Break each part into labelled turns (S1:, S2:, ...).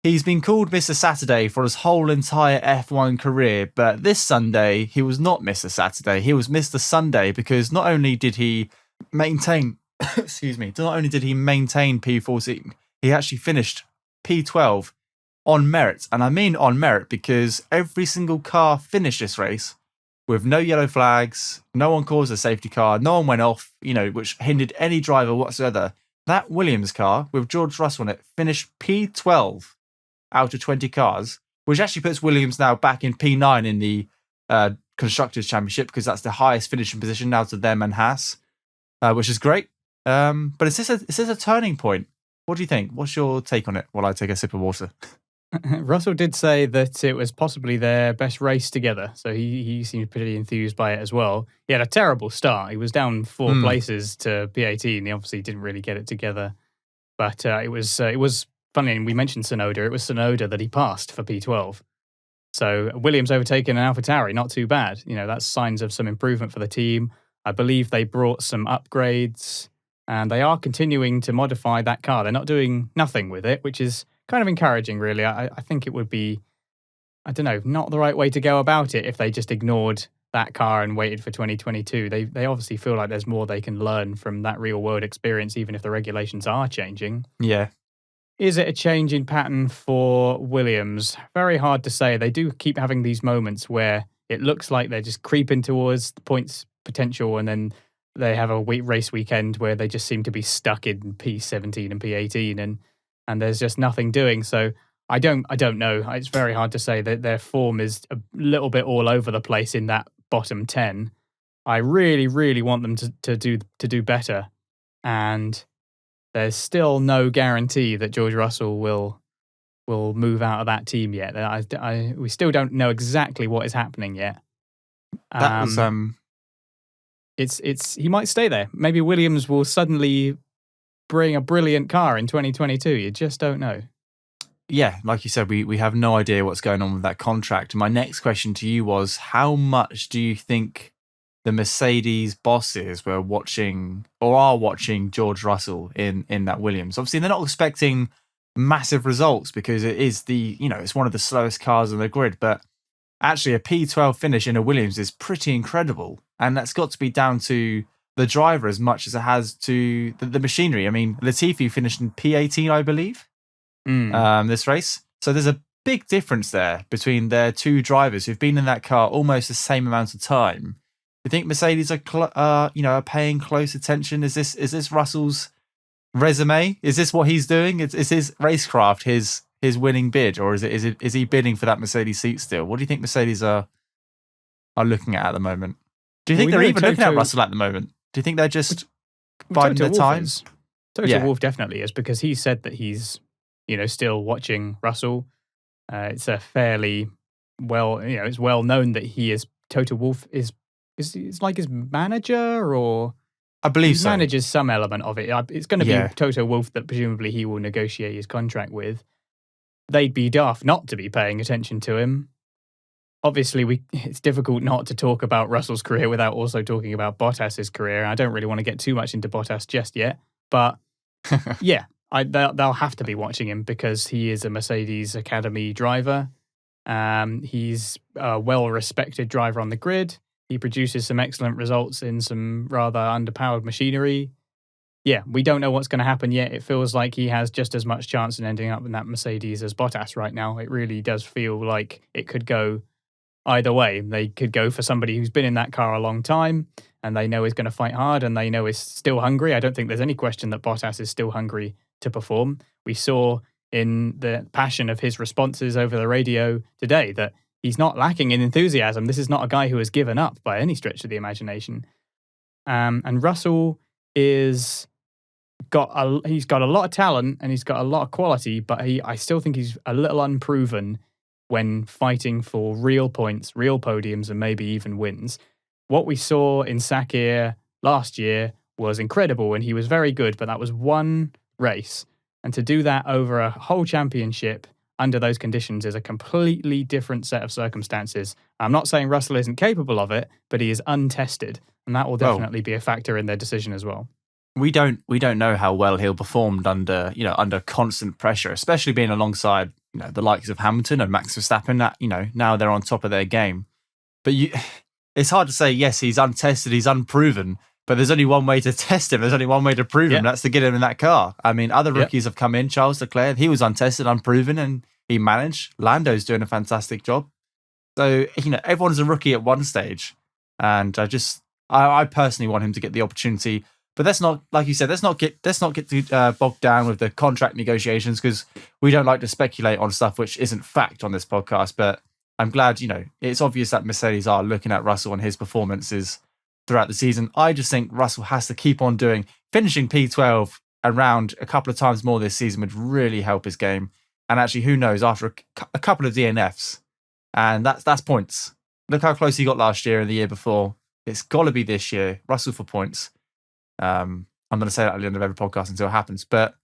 S1: He's been called Mr. Saturday for his whole entire F1 career, but this Sunday, he was not Mr. Saturday. He was Mr. Sunday because not only did he maintain, not only did he maintain P14, he actually finished P12 on merit. And I mean on merit because every single car finished this race with no yellow flags, no one caused a safety car, no one went off, which hindered any driver whatsoever. That Williams car with George Russell in it finished P12 out of 20 cars, which actually puts Williams now back in P9 in the Constructors' Championship because that's the highest finishing position out of them and Haas, which is great. But is this a turning point? What do you think? What's your take on it while I take a sip of water?
S2: Russell did say that it was possibly their best race together, so he seemed pretty enthused by it as well. He had a terrible start. He was down 4 places to P18. He obviously didn't really get it together, but it was funny. And we mentioned Tsunoda. It was Tsunoda that he passed for P12. So Williams overtaken an AlphaTauri, not too bad. That's signs of some improvement for the team. I believe they brought some upgrades, and they are continuing to modify that car. They're not doing nothing with it, which is kind of encouraging, really. I think it would be, I don't know, not the right way to go about it if they just ignored that car and waited for 2022. They obviously feel like there's more they can learn from that real-world experience, even if the regulations are changing.
S1: Yeah.
S2: Is it a change in pattern for Williams? Very hard to say. They do keep having these moments where it looks like they're just creeping towards the points potential, and then they have a race weekend where they just seem to be stuck in P17 and P18, and there's just nothing doing. So I don't know. It's very hard to say. That their form is a little bit all over the place in that bottom 10. I really, really want them to do better, and there's still no guarantee that George Russell will move out of that team yet. We still don't know exactly what is happening yet.
S1: That was
S2: He might stay there. Maybe Williams will suddenly bring a brilliant car in 2022. You just don't know.
S1: Yeah, like you said, we have no idea what's going on with that contract. My next question to you was, how much do you think the Mercedes bosses were watching or are watching George Russell in that Williams? Obviously, they're not expecting massive results because it is it's one of the slowest cars on the grid. But actually, a P12 finish in a Williams is pretty incredible. And that's got to be down to the driver as much as it has to the machinery. I mean, Latifi finished in P18, I believe, this race. So there's a big difference there between their two drivers who've been in that car almost the same amount of time. You think Mercedes are paying close attention? Is this Russell's resume? Is this what he's doing? Is his racecraft his winning bid, or is he bidding for that Mercedes seat still? What do you think Mercedes are looking at the moment? Do you think they're even looking at Russell at the moment? Do you think they're just biding their time?
S2: Toto Wolff definitely is, because he said that he's still watching Russell. It's a fairly it's well known that Toto Wolff is like his manager, or
S1: I believe so.
S2: Manages some element of it. It's going to be Toto Wolff that presumably he will negotiate his contract with. They'd be daft not to be paying attention to him. Obviously, it's difficult not to talk about Russell's career without also talking about Bottas's career. I don't really want to get too much into Bottas just yet, but yeah, they'll have to be watching him because he is a Mercedes Academy driver. He's a well-respected driver on the grid. He produces some excellent results in some rather underpowered machinery. Yeah, we don't know what's going to happen yet. It feels like he has just as much chance in ending up in that Mercedes as Bottas right now. It really does feel like it could go either way. They could go for somebody who's been in that car a long time and they know is going to fight hard and they know is still hungry. I don't think there's any question that Bottas is still hungry to perform. We saw in the passion of his responses over the radio today that he's not lacking in enthusiasm. This is not a guy who has given up by any stretch of the imagination. And Russell he's got a lot of talent and he's got a lot of quality, but I still think he's a little unproven when fighting for real points, real podiums, and maybe even wins. What we saw in Sakir last year was incredible and he was very good, but that was one race. And to do that over a whole championship under those conditions is a completely different set of circumstances. I'm not saying Russell isn't capable of it, but he is untested, and that will definitely be a factor in their decision as well.
S1: We don't know how well he'll perform under constant pressure, especially being alongside the likes of Hamilton and Max Verstappen, that, now they're on top of their game. But it's hard to say, yes, he's untested, he's unproven, but there's only one way to test him. There's only one way to prove him. That's to get him in that car. I mean, other rookies have come in. Charles Leclerc, he was untested, unproven, and he managed. Lando's doing a fantastic job. So, everyone's a rookie at one stage. And I personally want him to get the opportunity. But let's not, like you said, let's not get bogged down with the contract negotiations, because we don't like to speculate on stuff which isn't fact on this podcast. But I'm glad, it's obvious that Mercedes are looking at Russell and his performances throughout the season. I just think Russell has to keep on finishing P12 around a couple of times more this season would really help his game. And actually, who knows, after a couple of DNFs, and that's points. Look how close he got last year and the year before. It's got to be this year, Russell for points. I'm going to say that at the end of every podcast until it happens. But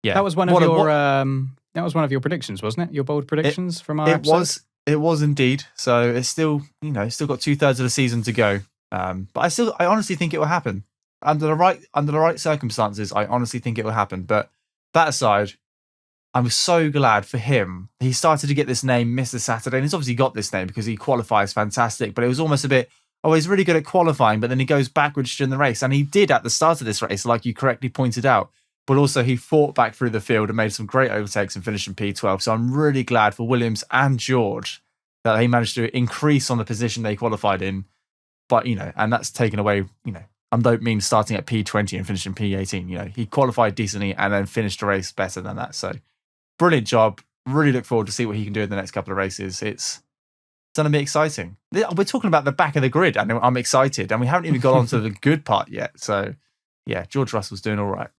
S1: yeah,
S2: that was one of your predictions, wasn't it? Your bold predictions from our episode?
S1: It was indeed. So it's still, still got 2/3 of the season to go. But I honestly think it will happen under the right circumstances. I honestly think it will happen. But that aside, I'm so glad for him. He started to get this name, Mr. Saturday, and he's obviously got this name because he qualifies fantastic. But it was almost a bit, he's really good at qualifying, but then he goes backwards during the race, and he did at the start of this race, like you correctly pointed out. But also he fought back through the field and made some great overtakes and finished in P12. So I'm really glad for Williams and George that they managed to increase on the position they qualified in. But, and that's taken away, I don't mean starting at P20 and finishing P18. He qualified decently and then finished the race better than that. So brilliant job. Really look forward to see what he can do in the next couple of races. It's going to be exciting. We're talking about the back of the grid, and I'm excited. And we haven't even got on to the good part yet. So, yeah, George Russell's doing all right.